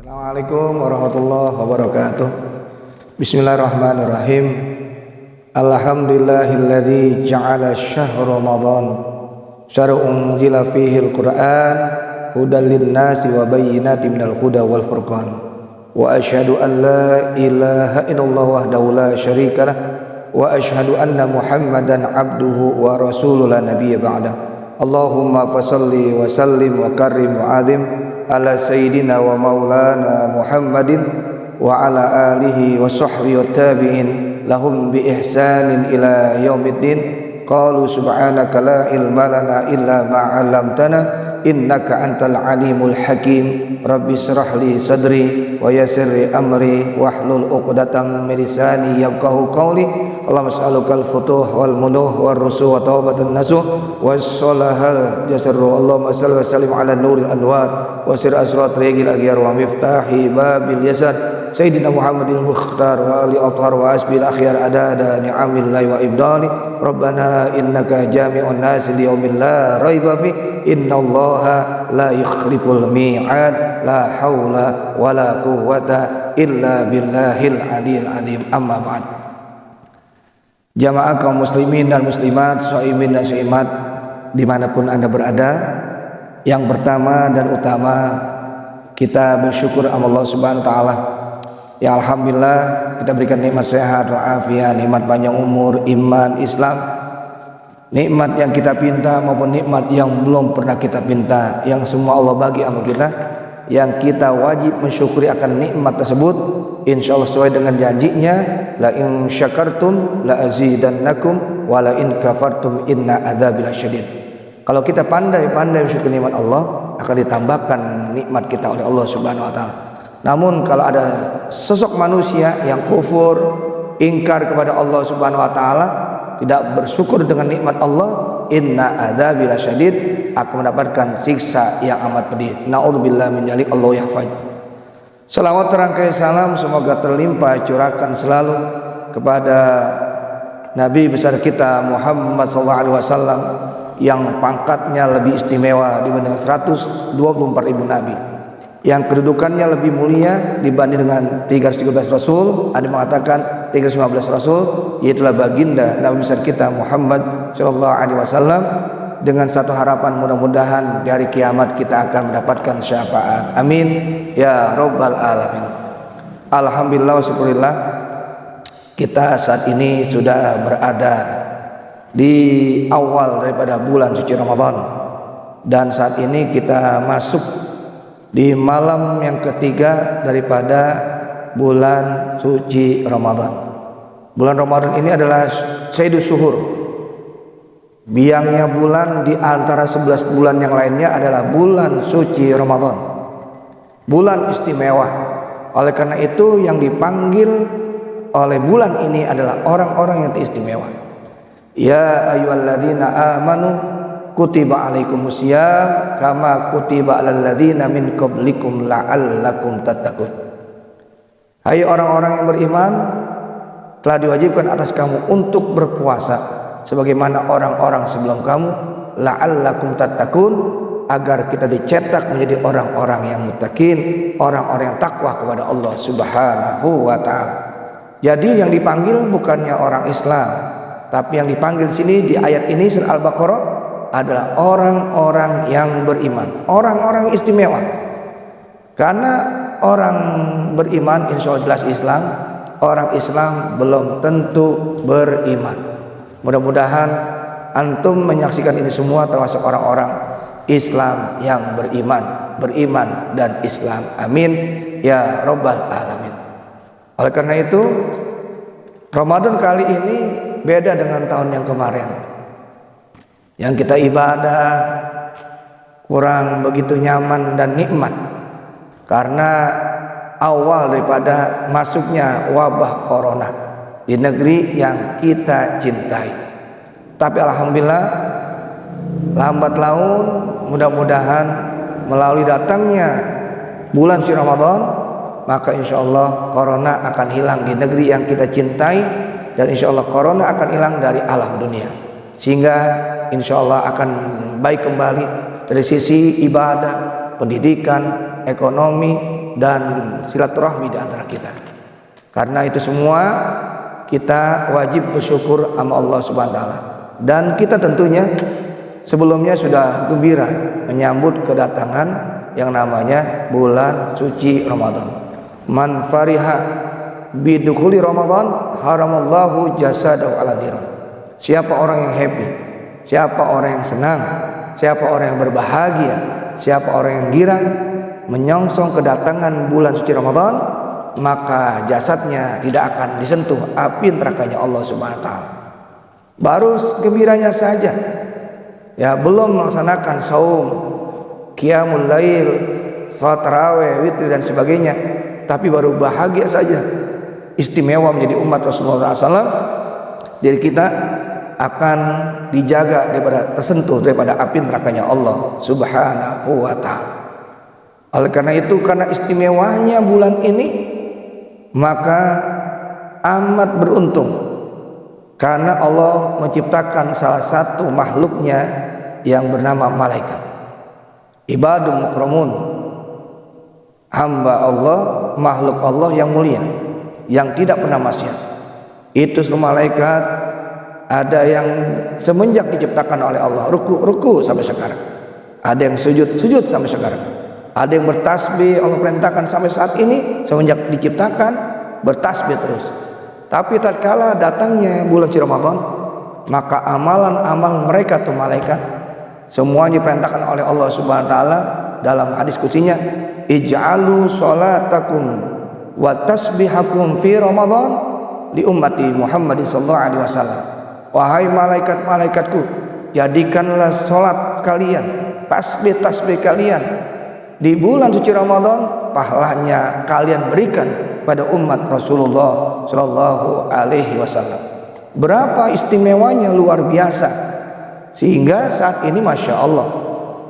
Assalamualaikum warahmatullahi wabarakatuh. Bismillahirrahmanirrahim. Alhamdulillahilladzi ja'ala syahr Ramadan syar'un unzila fihi al-Qur'an hudan lin-nasi wa bayyinatin minal huda wal furqan. Wa asyhadu an la ilaha illallah wahdahu la syarikalah wa asyhadu anna Muhammadan abduhu wa rasuluhu la nabiyya ba'da. Allahumma fasalli wa sallim wa karrim wa azim ala sayyidina wa maulana Muhammadin wa ala alihi wa sahbihi wa tabi'in lahum bi ihsanin ila yaumiddin. Qalu subhanaka la ilma lana illa ma 'allamtana innaka antal alimul hakim. Rabbi shrah li sadri wa yassir li amri wahlul 'uqdatam min lisani yafqahu qawli. Allahumma as'alukal futuh wal munuh war rusuh wa taubatan nasuh was salahal jasru. Allahumma salli wa sallim ala nuril anwar wa sir asrat riqil aghyar wa miftahi babil yasar sayyidina Muhammadil mukhtar wa ali athhar wa asbil akhyar adada ni'amillahi wa ibdali. Rabbana innaka jami'un nasi liyaumin la raiba fi innallaha la yukhliful mi'ad la haula wala quwwata illa billahil aliyil azim. Amma ba'd. Jamaah kaum muslimin dan muslimat, shaimin dan shaimat dimanapun anda berada, yang pertama dan utama kita bersyukur Allah Subhanahu wa taala. Ya alhamdulillah kita berikan nikmat sehat walafiat, nikmat panjang umur, iman, Islam, nikmat yang kita pinta maupun nikmat yang belum pernah kita pinta, yang semua Allah bagi sama kita, yang kita wajib mensyukuri akan nikmat tersebut. Insyaallah sesuai dengan janjinya, la in syakartum la azidannakum wa la in kafartum inna adzabi lasyadid. Kalau kita pandai-pandai bersyukur nikmat Allah, akan ditambahkan nikmat kita oleh Allah Subhanahu wa taala. Namun kalau ada sosok manusia yang kufur, ingkar kepada Allah Subhanahu wa taala, tidak bersyukur dengan nikmat Allah, inna adzabi lasyadid, akan mendapatkan siksa yang amat pedih. Naudzubillah min dzalik. Allah yahfaz. Salawat terangkai salam semoga terlimpah curahkan selalu kepada Nabi besar kita Muhammad SAW yang pangkatnya lebih istimewa dibanding 124.000 Nabi, yang kedudukannya lebih mulia dibanding dengan 313 Rasul. Ada yang mengatakan 315 Rasul, yaitulah baginda Nabi besar kita Muhammad SAW. Dengan satu harapan, mudah-mudahan di hari kiamat kita akan mendapatkan syafaat. Amin ya rabbal alamin. Alhamdulillah wa syukurillah, kita saat ini sudah berada di awal daripada bulan suci Ramadan, dan saat ini kita masuk di malam yang ketiga daripada bulan suci Ramadan. Bulan Ramadan ini adalah Sayyidus Syuhur. Biangnya bulan di antara 11 bulan yang lainnya adalah bulan suci Ramadan, bulan istimewa. Oleh karena itu yang dipanggil oleh bulan ini adalah orang-orang yang istimewa. Ya ayyuhalladzina amanu kutiba alaikumusiyam kama kutiba alal ladzina min qablikum la'allakum tattaqun. Hai orang-orang yang beriman, telah diwajibkan atas kamu untuk berpuasa sebagaimana orang-orang sebelum kamu, la'allakum tattaqun, agar kita dicetak menjadi orang-orang yang muttaqin, orang-orang yang takwa kepada Allah Subhanahu wa taala. Jadi yang dipanggil bukannya orang Islam, tapi yang dipanggil sini di ayat ini surah Al-Baqarah adalah orang-orang yang beriman, orang-orang istimewa. Karena orang beriman insya Allah jelas Islam, orang Islam belum tentu beriman. Mudah-mudahan antum menyaksikan ini semua termasuk orang-orang Islam yang beriman dan Islam. Amin ya rabbal alamin. Oleh karena itu Ramadan kali ini beda dengan tahun yang kemarin, yang kita ibadah kurang begitu nyaman dan nikmat karena awal daripada masuknya wabah corona di negeri yang kita cintai. Tapi alhamdulillah lambat laun mudah-mudahan melalui datangnya bulan suci Ramadan, maka insya Allah corona akan hilang di negeri yang kita cintai, dan insya Allah corona akan hilang dari alam dunia, sehingga insya Allah akan baik kembali dari sisi ibadah, pendidikan, ekonomi, dan silaturahmi di antara kita. Karena itu semua kita wajib bersyukur sama Allah Subhanahu wa taala. Dan kita tentunya sebelumnya sudah gembira menyambut kedatangan yang namanya bulan suci Ramadan. Man fariha bidukhuli Ramadan haramallahu jasadahu ala niran. Siapa orang yang happy, siapa orang yang senang, siapa orang yang berbahagia, siapa orang yang girang menyongsong kedatangan bulan suci Ramadan, maka jasadnya tidak akan disentuh api nerakanya Allah Subhanahu wa taala. Baru gembiranya saja, ya, belum melaksanakan saum, qiyamul lail, salat tarawih, witir dan sebagainya, tapi baru bahagia saja, istimewa menjadi umat Rasulullah SAW. Diri kita akan dijaga daripada tersentuh daripada api nerakanya Allah Subhanahu wa taala. Oleh karena itu, karena istimewanya bulan ini, maka amat beruntung karena Allah menciptakan salah satu makhluknya yang bernama malaikat. Ibadun mukramun, hamba Allah, makhluk Allah yang mulia, yang tidak pernah maksiat. Itu semua malaikat ada yang semenjak diciptakan oleh Allah ruku sampai sekarang, ada yang sujud sampai sekarang, ada yang bertasbih Allah perintahkan sampai saat ini, semenjak diciptakan bertasbih terus. Tapi tatkala datangnya bulan suci Ramadan, maka amalan-amal mereka tuh malaikat semuanya diperintahkan oleh Allah Subhanahu wa taala dalam hadis kutsinya, ij'alu sholatakum wa tasbihakum fi Ramadan li ummati Muhammadin sallallahu alaihi wasallam. Wahai malaikat-malaikatku, jadikanlah salat kalian, tasbih kalian di bulan suci Ramadan, pahalanya kalian berikan pada umat Rasulullah sallallahu alaihi wasallam. Berapa istimewanya, luar biasa, sehingga saat ini masya Allah,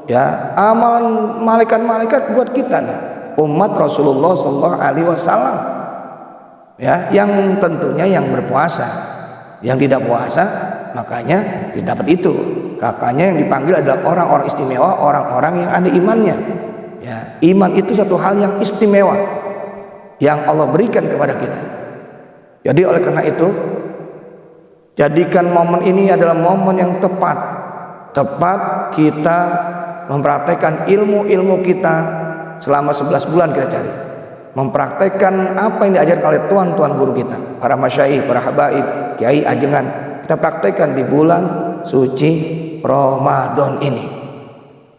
ya, amalan malaikat-malaikat buat kita nih, umat Rasulullah sallallahu alaihi wasallam, ya, yang tentunya yang berpuasa, yang tidak puasa makanya tidak dapat itu. Kakaknya yang dipanggil adalah orang-orang istimewa, orang-orang yang ada imannya. Ya, iman itu satu hal yang istimewa yang Allah berikan kepada kita. Jadi oleh karena itu, jadikan momen ini adalah momen yang tepat kita mempraktekkan ilmu-ilmu kita selama 11 bulan kita cari, mempraktekkan apa yang diajarkan oleh tuan-tuan guru kita, para masyayikh, para habaib, kiai ajengan, kita praktekkan di bulan suci Ramadan ini.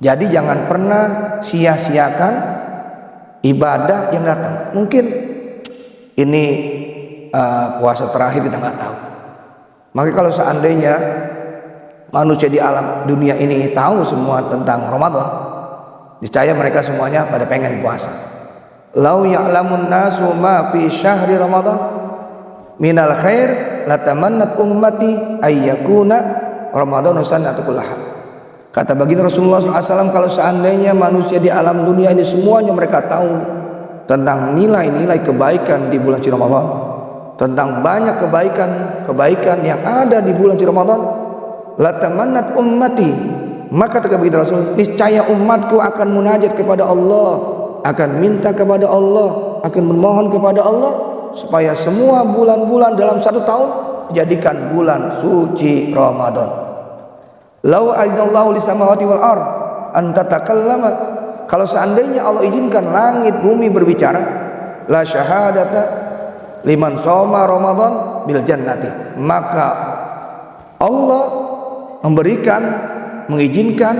Jadi jangan pernah sia-siakan ibadah yang datang. Mungkin ini puasa terakhir, kita nggak tahu. Maka kalau seandainya manusia di alam dunia ini tahu semua tentang Ramadan, niscaya mereka semuanya pada pengen puasa. Lau ya'lamun nasu ma fi syahri Ramadan minal khair latamannat ummati ayyakuna Ramadanu sanatu kullaha. Kata baginda Rasulullah SAW, kalau seandainya manusia di alam dunia ini semuanya mereka tahu tentang nilai-nilai kebaikan di bulan suci Ramadan, tentang banyak kebaikan yang ada di bulan suci Ramadan, latamannat ummati, maka kata baginda Rasul, niscaya umatku akan munajat kepada Allah, akan minta kepada Allah, akan memohon kepada Allah supaya semua bulan-bulan dalam satu tahun dijadikan bulan suci Ramadan. Lau azinallahu lisamawati wal ard an tatakallama, kalau seandainya Allah izinkan langit bumi berbicara, la syahadata liman shoma Ramadan bil jannati, maka Allah mengizinkan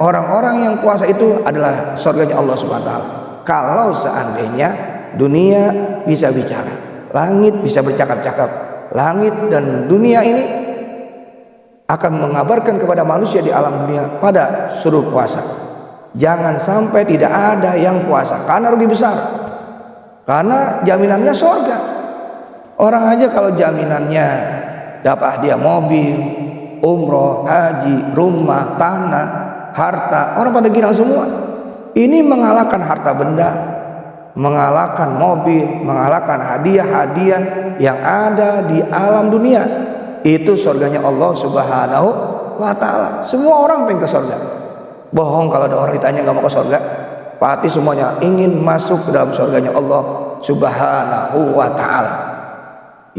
orang-orang yang puasa itu adalah surganya Allah Subhanahu wa taala. Kalau seandainya dunia bisa bicara, langit bisa bercakap-cakap, langit dan dunia ini akan mengabarkan kepada manusia di alam dunia pada suruh puasa. Jangan sampai tidak ada yang puasa, karena rugi besar, karena jaminannya surga. Orang aja kalau jaminannya dapat hadiah mobil, umroh, haji, rumah, tanah, harta, orang pada girang semua. Ini mengalahkan harta benda, mengalahkan mobil, mengalahkan hadiah-hadiah yang ada di alam dunia. Itu surganya Allah Subhanahu wa taala. Semua orang pengen ke surga. Bohong kalau ada orang ditanya nggak mau ke surga. pasti semuanya ingin masuk ke dalam surganya Allah Subhanahu wa ta'ala.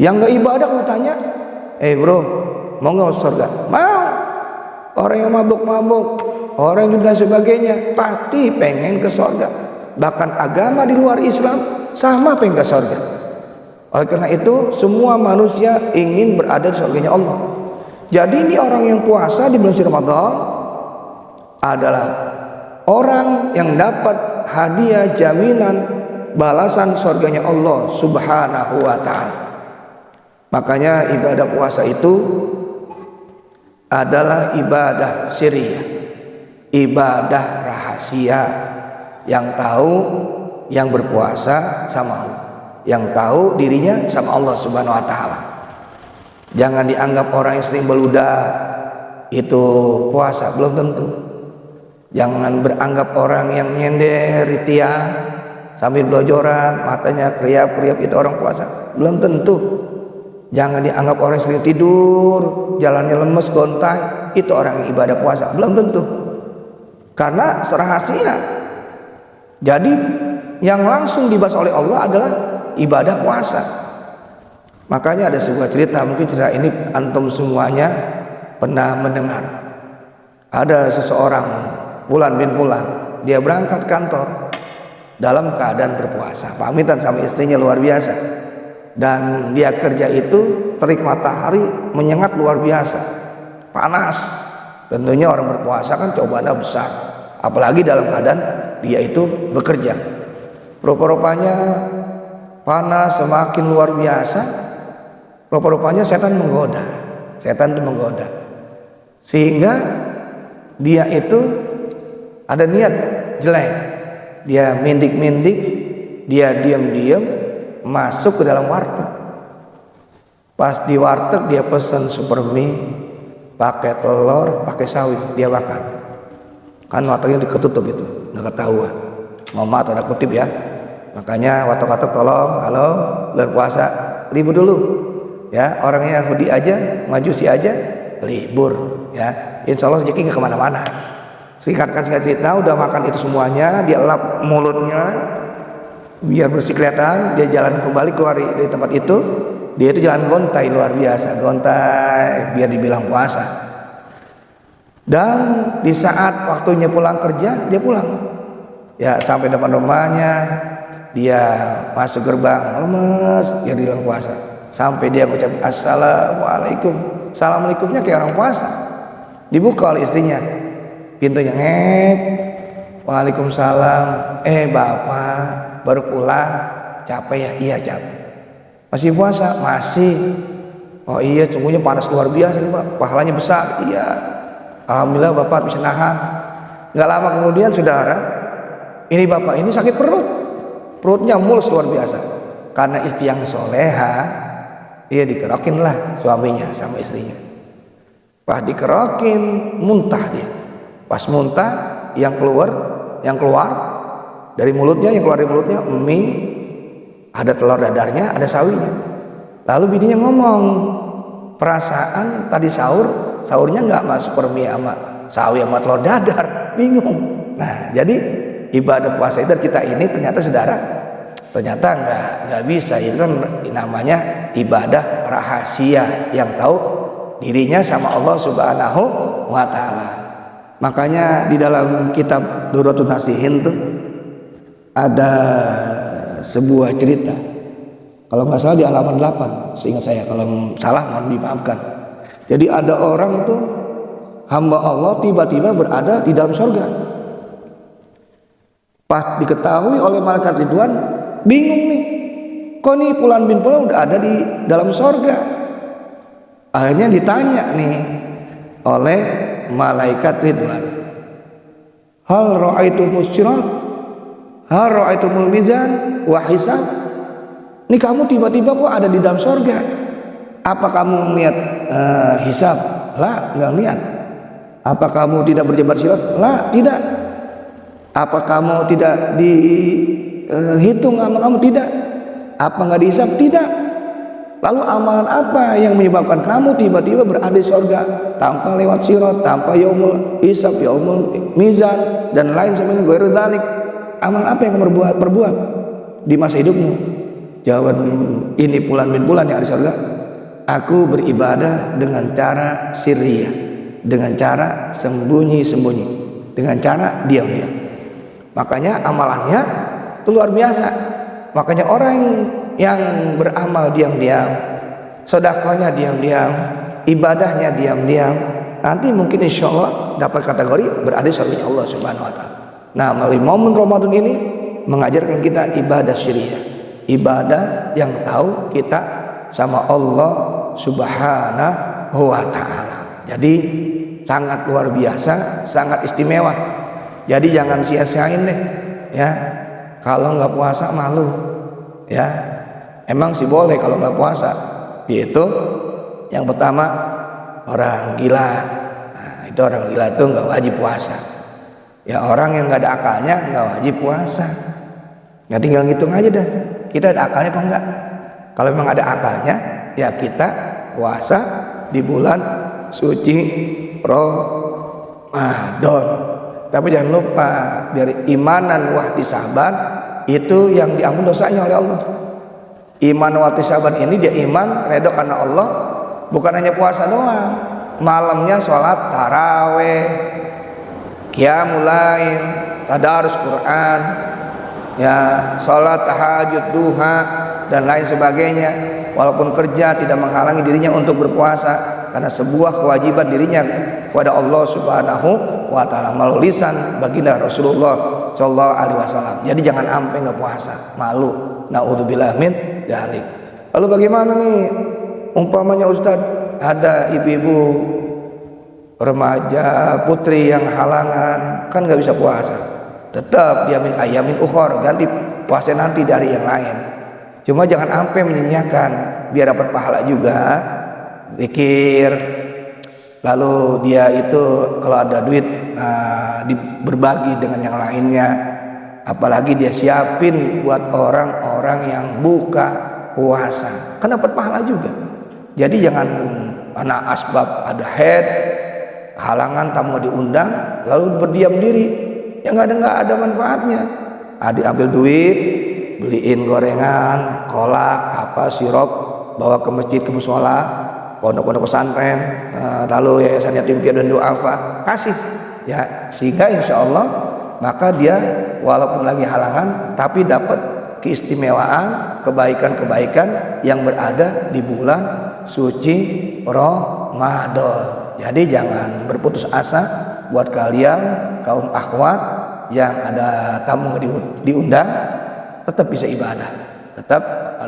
Yang nggak ibadah kalau tanya, bro, mau nggak masuk surga? Mau. Orang yang mabuk-mabuk, orang yang dan sebagainya, pasti pengen ke surga. Bahkan agama di luar Islam sama pengen ke surga. Oleh karena itu semua manusia ingin berada di surganya Allah. Jadi ini orang yang puasa di bulan suci Ramadan adalah orang yang dapat hadiah jaminan balasan surganya Allah Subhanahu wa ta'ala. Makanya ibadah puasa itu adalah ibadah sirriyah, ibadah rahasia. Yang tahu yang berpuasa sama Allah, yang tahu dirinya sama Allah Subhanahu wa ta'ala. Jangan dianggap orang yang sering beludah itu puasa, belum tentu. Jangan beranggap orang yang nyender di tiang sambil blojoran, matanya kriap-kriap itu orang puasa, belum tentu. Jangan dianggap orang yang sering tidur, jalannya lemes, gontai, itu orang yang ibadah puasa, belum tentu. Karena rahasia. Jadi yang langsung dibahas oleh Allah adalah ibadah puasa. Makanya ada sebuah cerita, mungkin cerita ini antum semuanya pernah mendengar. Ada seseorang, Fulan bin Fulan, dia berangkat kantor dalam keadaan berpuasa, pamitan sama istrinya luar biasa. Dan dia kerja itu terik matahari menyengat luar biasa, panas. Tentunya orang berpuasa kan cobaannya besar, apalagi dalam keadaan dia itu bekerja. Rupa-rupanya panas semakin luar biasa. Rupa-rupanya setan menggoda, setan itu menggoda, sehingga dia itu ada niat jelek. Dia mindik-mindik, dia diam-diam masuk ke dalam warteg. Pas di warteg dia pesan super mie pakai telur, pakai sawi, dia makan. Kan wartegnya diketutup itu, nggak ketahuan. Mohon maaf tanda kutip ya. Makanya warteg-warteg tolong, halo, bulan puasa libur dulu. Ya, orangnya Yahudi aja, Majusi aja libur. Ya, insya Allah rezeki nggak kemana-mana. Singkat cerita, udah makan itu semuanya, dia lap mulutnya biar bersih kelihatan, dia jalan kembali keluar dari tempat itu. Dia itu jalan gontai luar biasa, gontai biar dibilang puasa. Dan di saat waktunya pulang kerja, dia pulang. Ya, sampai depan rumahnya, dia masuk gerbang, lemes, dia bilang puasa. Sampai dia mengucap assalamualaikum, assalamualaikumnya kayak orang puasa. Dibuka oleh istrinya, pintunya ngek, waalaikumsalam. Bapak baru pulang, capek ya? Iya capek. Masih puasa? Masih. Oh iya, sungguhnya panas luar biasa nih Pak, pahalanya besar. Iya, alhamdulillah Bapak bisa nahan. Nggak lama kemudian saudara, ini Bapak ini sakit perut, perutnya mulus luar biasa. Karena istri yang soleha, dia dikerokin lah suaminya sama istrinya. Pas dikerokin, muntah dia. Pas muntah, yang keluar dari mulutnya, mie, ada telur dadarnya, ada sawinya. Lalu bininya ngomong, perasaan tadi sahurnya nggak masuk per mie sama sawi sama telur dadar, bingung. Nah, jadi ibadah puasa itu kita ini ternyata saudara, ternyata nggak bisa. Itu kan namanya ibadah rahasia, yang tahu dirinya sama Allah Subhanahu wa ta'ala. Makanya di dalam kitab Durratun Nasihin tuh ada sebuah cerita, kalau nggak salah di halaman 8, seingat saya, kalau salah mohon dimaafkan. Jadi ada orang tuh hamba Allah tiba-tiba berada di dalam surga. Pas diketahui oleh malaikat Ridwan, bingung nih, kok nih Fulan bin Fulan udah ada di dalam surga. Akhirnya ditanya nih oleh malaikat Ridwan, hal ra'aitumus sirat, hal ra'aitumul mizan wa hisab. Ini kamu tiba-tiba kok ada di dalam surga, apa kamu melihat hisab? Lah, nggak lihat. Apa kamu tidak berjabat sirat? Lah, tidak. Apa kamu tidak dihitung sama kamu? Tidak. Apa nggak dihisab? Tidak. Lalu amalan apa yang menyebabkan kamu tiba-tiba berada di surga tanpa lewat sirat, tanpa yaumul hisab, yaumul mizan dan lain sebagainya, ghairu dzalik? amal apa yang kamu perbuat di masa hidupmu? Jawaban ini Fulan bin Fulan yang ada di surga, aku beribadah dengan cara sirriyah, dengan cara sembunyi-sembunyi, dengan cara diam-diam. Makanya amalannya itu luar biasa. Makanya orang yang beramal diam-diam, sedekahnya diam-diam, ibadahnya diam-diam, nanti mungkin insya Allah dapat kategori berada di surga Allah Subhanahu Wa Taala. Nah, melalui momen Ramadan ini mengajarkan kita ibadah syiriah, ibadah yang tahu kita sama Allah Subhanahu Wa Taala. Jadi sangat luar biasa, sangat istimewa. Jadi jangan sia-siain deh, ya. Kalau nggak puasa malu, ya. Emang sih boleh kalau nggak puasa. Yaitu yang pertama orang gila. Nah, itu orang gila itu nggak wajib puasa. Ya orang yang nggak ada akalnya nggak wajib puasa. Nggak tinggal ngitung aja dah. Kita ada akalnya apa enggak? Kalau memang ada akalnya, ya kita puasa di bulan suci Ramadan. Tapi jangan lupa dari imanan wahtisaban itu yang diampun dosanya oleh Allah. Iman wahtisaban ini dia iman redho karena Allah, bukan hanya puasa doang. Malamnya sholat taraweh, qiyamul lail, tadarus Quran, ya sholat tahajud, duha dan lain sebagainya. Walaupun kerja tidak menghalangi dirinya untuk berpuasa, karena sebuah kewajiban dirinya kepada Allah Subhanahu Wa Taala melalui lisan baginda Rasulullah Shallallahu Alaihi Wasallam. Jadi jangan sampai nggak puasa, malu. Naudzubillah min dzalik. Lalu bagaimana nih umpamanya Ustadz ada ibu-ibu remaja putri yang halangan, kan nggak bisa puasa, tetap dia min ayamin ukhor, ganti puasa nanti dari yang lain. Cuma jangan sampai menyanyiakan, biar dapat pahala juga, zikir. Lalu dia itu kalau ada duit berbagi dengan yang lainnya. Apalagi dia siapin buat orang-orang yang buka puasa, kan dapat pahala juga. Jadi jangan karena asbab ada head, halangan tamu diundang, lalu berdiam diri, yang nggak ada manfaatnya. Diambil duit, beliin gorengan, kolak, apa sirup, bawa ke masjid, ke musola, pondok-pondok pesantren, lalu yayasan yatim piatu dan duafa, kasih, ya sehingga insya Allah maka dia walaupun lagi halangan tapi dapat keistimewaan, kebaikan-kebaikan yang berada di bulan suci Ramadan. Jadi jangan berputus asa buat kalian kaum akhwat yang ada tamu diundang, tetap bisa ibadah, tetap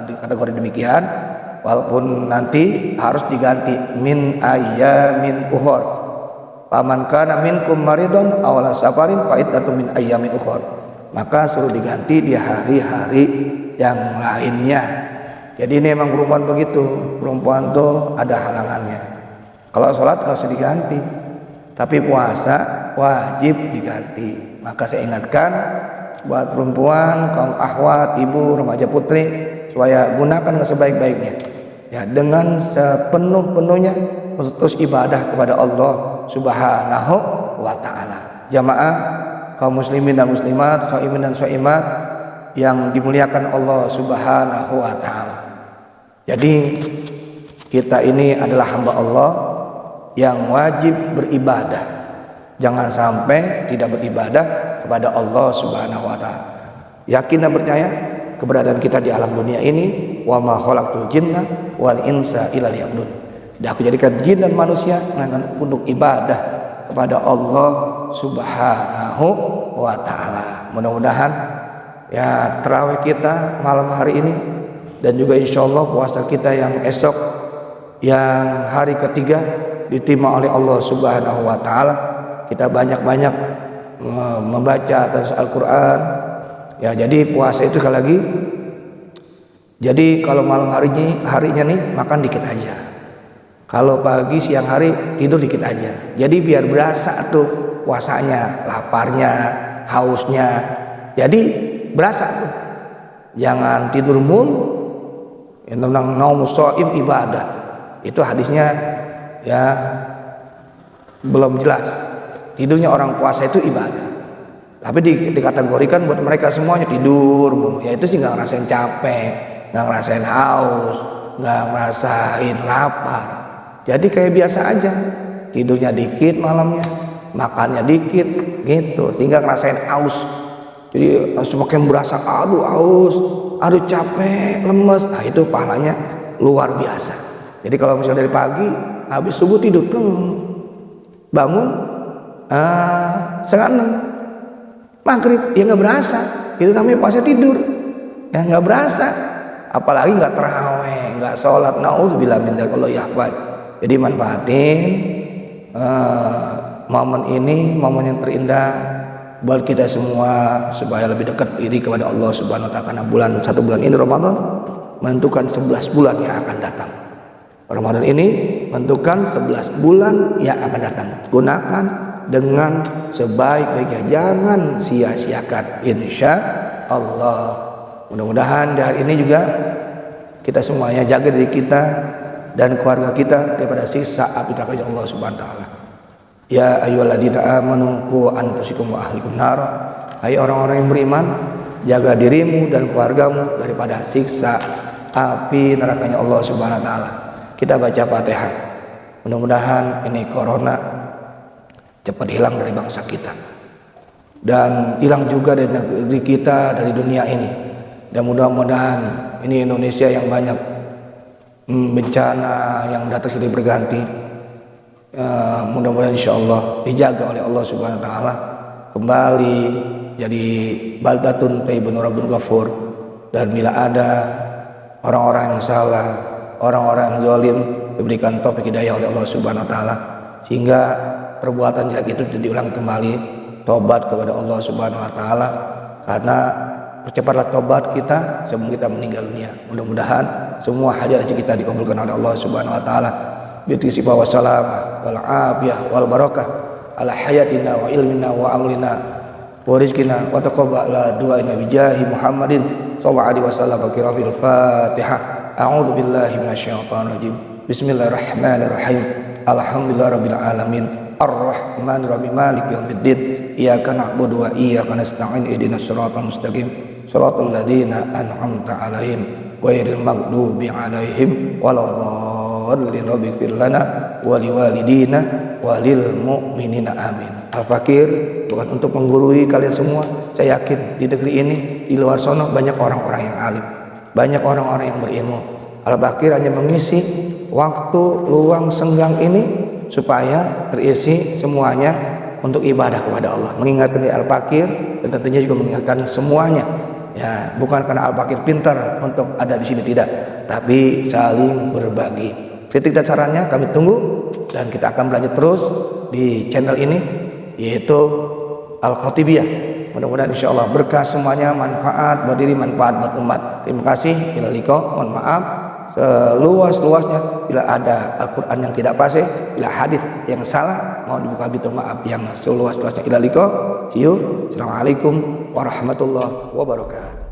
di kategori demikian, walaupun nanti harus diganti min ayyamin ukhor. Paman kana minkum maridun aw ala safarin fa iddatu min ayyamin ukhor. Maka suruh diganti di hari-hari yang lainnya. Jadi ini memang perempuan begitu, perempuan tuh ada halangannya. Kalau sholat nggak usah diganti, tapi puasa wajib diganti. Maka saya ingatkan buat perempuan, kaum akhwat, ibu, remaja putri, supaya gunakan sebaik-baiknya, ya dengan sepenuh-penuhnya untuk terus ibadah kepada Allah Subhanahu Wa Taala. Jamaah kaum muslimin dan muslimat, shaimin dan shaimat yang dimuliakan Allah Subhanahu Wa Taala. Jadi kita ini adalah hamba Allah yang wajib beribadah. Jangan sampai tidak beribadah kepada Allah Subhanahu Wa Taala. Yakin dan percaya keberadaan kita di alam dunia ini, wa ma khalaqtul jinna wal insa illa liya'budun. Dan aku jadikan jin dan manusia untuk ibadah kepada Allah Subhanahu Wa Taala. Mudah-mudahan ya tarawih kita malam hari ini dan juga insya Allah puasa kita yang esok yang hari ketiga diterima oleh Allah Subhanahu Wa Taala. Kita banyak-banyak membaca terus Al-Quran. Ya jadi puasa itu sekali lagi. Jadi kalau malam harinya nih makan dikit aja. Kalau pagi siang hari tidur dikit aja. Jadi biar berasa tuh puasanya, laparnya, hausnya. Jadi berasa tuh. Jangan tidur mulu. Yang tentang naumus shaim ibadah. Itu hadisnya ya belum jelas. Tidurnya orang puasa itu ibadah. Tapi dikategorikan buat mereka semuanya tidur, ya itu sih nggak ngerasain capek, nggak ngerasain haus, nggak ngerasain lapar. Jadi kayak biasa aja, tidurnya dikit malamnya, makannya dikit gitu, sehingga ngerasain haus. Jadi semakin berasa aduh haus, aduh capek, lemes. Nah itu pahalanya luar biasa. Jadi kalau misalnya dari pagi habis subuh tidur, bangun 5:30 maghrib, ya nggak berasa. Itu namanya puasa tidur, ya nggak berasa. Apalagi nggak terawih, nggak sholat, naudzubillah min dzalik, Allah yahfaz. Jadi manfaatin momen ini, momen yang terindah buat kita semua supaya lebih dekat diri kepada Allah Subhanahu wa taala. Karena satu bulan ini Ramadan menentukan 11 bulan yang akan datang. Ramadan ini menentukan 11 bulan yang akan datang. Gunakan dengan sebaik-baiknya, jangan sia-siakan, insya Allah. Mudah-mudahan di hari ini juga kita semuanya jaga diri kita dan keluarga kita daripada siksa api neraka Allah Subhanahu wa taala. Ya ayyuhalladzina amanu qu anfusakum wa ahlikum nar. Hai orang-orang yang beriman, jaga dirimu dan keluargamu daripada siksa api nerakanya Allah Subhanahu wa taala. Kita baca Fatihah. Mudah-mudahan ini corona cepat hilang dari bangsa kita dan hilang juga dari negeri kita, dari dunia ini. Dan mudah-mudahan ini Indonesia yang banyak bencana yang datang silih berganti, mudah-mudahan insya Allah dijaga oleh Allah Subhanahu wa taala, kembali jadi baldatun thayyibun rabbun ghafur. Dan bila ada orang-orang yang salah, orang-orang yang zalim, diberikan taufik hidayah oleh Allah Subhanahu wa taala sehingga perbuatan jelek itu diulang kembali, tobat kepada Allah Subhanahu wa taala, karena percepatlah tobat kita sebelum kita meninggal dunia. Mudah-mudahan semua hajat kita dikabulkan oleh Allah Subhanahu wa taala. Bitisifah wassalamah wal afiyah wal barakah ala hayatina wa ilmina wa amlina wa rizqina wa taqabbala du'aina bijahi Muhammadin sallallahu alaihi wasallam. Fil Fatihah. A'udzu billahi minasyaitonir rajim. Bismillahirrahmanirrahim. Alhamdulillahirabbil alamin. Ar-Rahmanir Rahim, Maliki yaumiddin. Iyyaka na'budu wa iyyaka nasta'in. Ihdinas siratal mustaqim. Shiratal ladzina an'amta 'alaihim ghairil maghdubi 'alaihim waladdallin. Rabbighfir lana wa liwalidina wa lil mu'minina amin. Al-Fakir bukan untuk menggurui kalian semua. Saya yakin di negeri ini, di luar sana banyak orang-orang yang alim, banyak orang-orang yang berilmu. Al-Fakir hanya mengisi waktu luang senggang ini supaya terisi semuanya untuk ibadah kepada Allah, mengingatkan Al-Fakir dan tentunya juga mengingatkan semuanya. Ya, bukan karena Al-Fakir pintar untuk ada di sini, tidak, tapi saling berbagi. Titik dan caranya kami tunggu, dan kita akan berlanjut terus di channel ini, yaitu Al-Khatibiyah. Mudah-mudahan insya Allah berkah semuanya, manfaat buat diri, manfaat buat umat. Terima kasih. Bila liko, mohon maaf seluas-luasnya bila ada Al-Quran yang tidak fasih, bila hadis yang salah mohon dibuka pintu maaf yang seluas-luasnya. Ila liko, see you. Assalamualaikum warahmatullahi wabarakatuh.